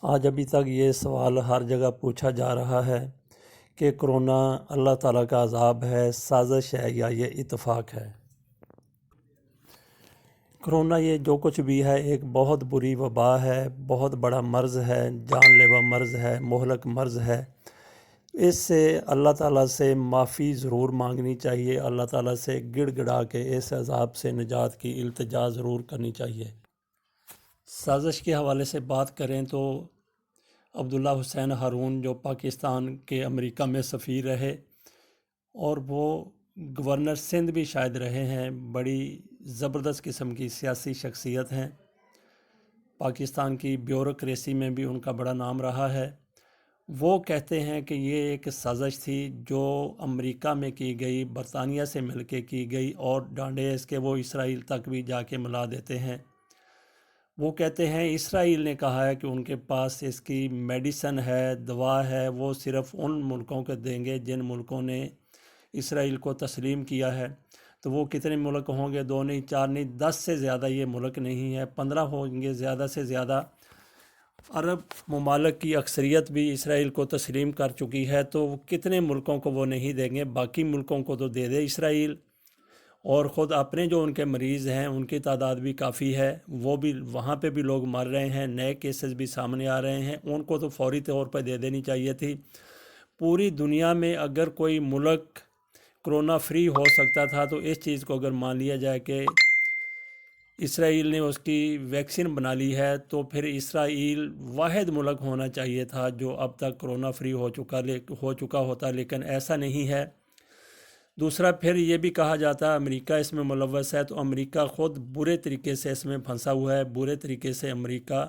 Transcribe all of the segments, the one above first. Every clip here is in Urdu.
آج ابھی تک یہ سوال ہر جگہ پوچھا جا رہا ہے کہ کرونا اللہ تعالیٰ کا عذاب ہے، سازش ہے یا یہ اتفاق ہے۔ کرونا یہ جو کچھ بھی ہے ایک بہت بری وبا ہے، بہت بڑا مرض ہے، جان لیوا مرض ہے، مہلک مرض ہے۔ اس سے اللہ تعالیٰ سے معافی ضرور مانگنی چاہیے، اللہ تعالیٰ سے گڑ گڑا کے اس عذاب سے نجات کی التجا ضرور کرنی چاہیے۔ سازش کے حوالے سے بات کریں تو عبداللہ حسین ہارون جو پاکستان کے امریکہ میں سفیر رہے اور وہ گورنر سندھ بھی شاید رہے ہیں، بڑی زبردست قسم کی سیاسی شخصیت ہیں، پاکستان کی بیوروکریسی میں بھی ان کا بڑا نام رہا ہے۔ وہ کہتے ہیں کہ یہ ایک سازش تھی جو امریکہ میں کی گئی، برطانیہ سے مل کے کی گئی، اور ڈانڈے اس کے وہ اسرائیل تک بھی جا کے ملا دیتے ہیں۔ وہ کہتے ہیں اسرائیل نے کہا ہے کہ ان کے پاس اس کی میڈیسن ہے، دوا ہے، وہ صرف ان ملکوں کو دیں گے جن ملکوں نے اسرائیل کو تسلیم کیا ہے۔ تو وہ کتنے ملک ہوں گے؟ 2 نہیں، 4 نہیں، 10 سے زیادہ یہ ملک نہیں ہے، 15 ہوں گے زیادہ سے زیادہ۔ عرب ممالک کی اکثریت بھی اسرائیل کو تسلیم کر چکی ہے، تو کتنے ملکوں کو وہ نہیں دیں گے؟ باقی ملکوں کو تو دے دے اسرائیل، اور خود اپنے جو ان کے مریض ہیں ان کی تعداد بھی کافی ہے، وہ بھی وہاں پہ بھی لوگ مر رہے ہیں، نئے کیسز بھی سامنے آ رہے ہیں، ان کو تو فوری طور پہ دے دینی چاہیے تھی۔ پوری دنیا میں اگر کوئی ملک کرونا فری ہو سکتا تھا تو اس چیز کو اگر مان لیا جائے کہ اسرائیل نے اس کی ویکسین بنا لی ہے، تو پھر اسرائیل واحد ملک ہونا چاہیے تھا جو اب تک کرونا فری ہو چکا ہوتا، لیکن ایسا نہیں ہے۔ دوسرا پھر یہ بھی کہا جاتا ہے امریکہ اس میں ملوث ہے، تو امریکہ خود برے طریقے سے اس میں پھنسا ہوا ہے، برے طریقے سے امریکہ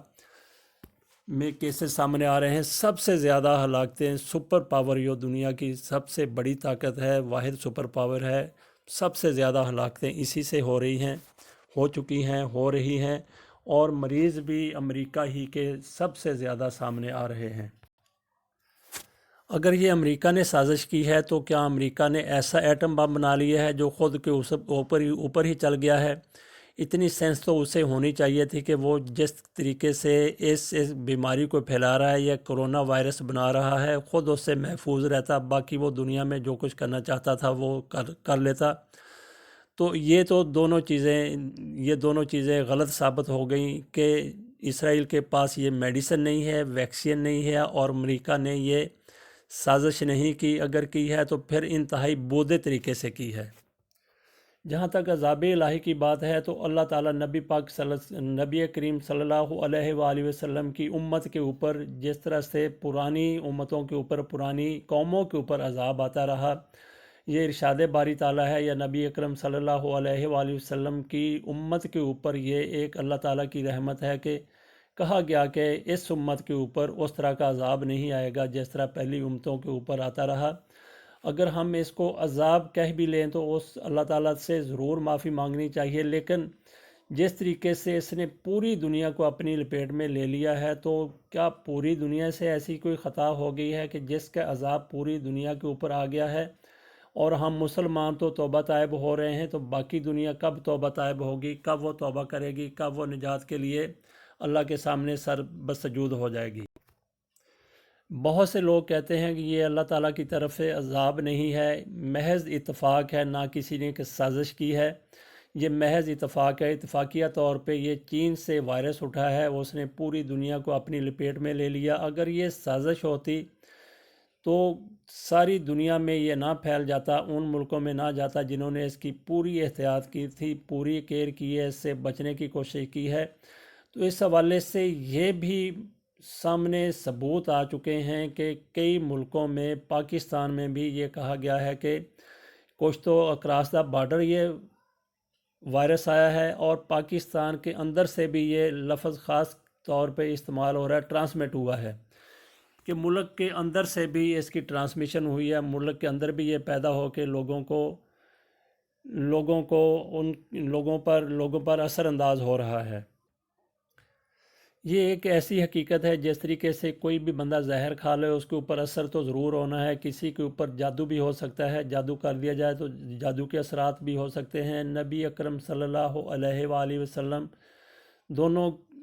میں کیسز سامنے آ رہے ہیں۔ سب سے زیادہ ہلاکتیں سپر پاور، جو دنیا کی سب سے بڑی طاقت ہے، واحد سپر پاور ہے، سب سے زیادہ ہلاکتیں اسی سے ہو رہی ہیں، ہو چکی ہیں، ہو رہی ہیں، اور مریض بھی امریکہ ہی کے سب سے زیادہ سامنے آ رہے ہیں۔ اگر یہ امریکہ نے سازش کی ہے تو کیا امریکہ نے ایسا ایٹم بم بنا لیا ہے جو خود کے اوپر ہی چل گیا ہے؟ اتنی سینس تو اسے ہونی چاہیے تھی کہ وہ جس طریقے سے اس بیماری کو پھیلا رہا ہے، یہ کرونا وائرس بنا رہا ہے، خود اس سے محفوظ رہتا، باقی وہ دنیا میں جو کچھ کرنا چاہتا تھا وہ کر لیتا۔ تو یہ دونوں چیزیں غلط ثابت ہو گئیں کہ اسرائیل کے پاس یہ میڈیسن نہیں ہے، ویکسین نہیں ہے، اور امریکہ نے یہ سازش نہیں کی، اگر کی ہے تو پھر انتہائی بودے طریقے سے کی ہے۔ جہاں تک عذاب الہی کی بات ہے تو اللہ تعالیٰ نبی کریم صلی اللہ علیہ وآلہ وسلم کی امت کے اوپر جس طرح سے پرانی امتوں کے اوپر، پرانی قوموں کے اوپر عذاب آتا رہا، یہ ارشاد باری تعالیٰ ہے، یا نبی اکرم صلی اللہ علیہ وآلہ وسلم کی امت کے اوپر یہ ایک اللہ تعالیٰ کی رحمت ہے کہ کہا گیا کہ اس امت کے اوپر اس طرح کا عذاب نہیں آئے گا جس طرح پہلی امتوں کے اوپر آتا رہا۔ اگر ہم اس کو عذاب کہہ بھی لیں تو اس اللہ تعالیٰ سے ضرور معافی مانگنی چاہیے، لیکن جس طریقے سے اس نے پوری دنیا کو اپنی لپیٹ میں لے لیا ہے، تو کیا پوری دنیا سے ایسی کوئی خطا ہو گئی ہے کہ جس کا عذاب پوری دنیا کے اوپر آ گیا ہے؟ اور ہم مسلمان تو توبہ طائب ہو رہے ہیں، تو باقی دنیا کب توبہ طائب ہوگی؟ کب وہ توبہ کرے گی؟ کب وہ نجات کے لیے اللہ کے سامنے سر بسجود ہو جائے گی؟ بہت سے لوگ کہتے ہیں کہ یہ اللہ تعالیٰ کی طرف سے عذاب نہیں ہے، محض اتفاق ہے، نہ کسی نے سازش کی ہے، یہ محض اتفاق ہے، اتفاقیہ طور پہ یہ چین سے وائرس اٹھا ہے، اس نے پوری دنیا کو اپنی لپیٹ میں لے لیا۔ اگر یہ سازش ہوتی تو ساری دنیا میں یہ نہ پھیل جاتا، ان ملکوں میں نہ جاتا جنہوں نے اس کی پوری احتیاط کی تھی، پوری کیئر کی ہے، اس سے بچنے کی کوشش کی ہے۔ تو اس حوالے سے یہ بھی سامنے ثبوت آ چکے ہیں کہ کئی ملکوں میں، پاکستان میں بھی یہ کہا گیا ہے کہ کچھ تو اکراس دا بارڈر یہ وائرس آیا ہے، اور پاکستان کے اندر سے بھی یہ لفظ خاص طور پہ استعمال ہو رہا ہے، ٹرانسمٹ ہوا ہے، کہ ملک کے اندر سے بھی اس کی ٹرانسمیشن ہوئی ہے، ملک کے اندر بھی یہ پیدا ہو کے لوگوں پر اثر انداز ہو رہا ہے۔ یہ ایک ایسی حقیقت ہے جس طریقے سے کوئی بھی بندہ زہر کھا لے اس کے اوپر اثر تو ضرور ہونا ہے، کسی کے اوپر جادو بھی ہو سکتا ہے، جادو کر دیا جائے تو جادو کے اثرات بھی ہو سکتے ہیں۔ نبی اکرم صلی اللہ علیہ وآلہ وسلم دونوں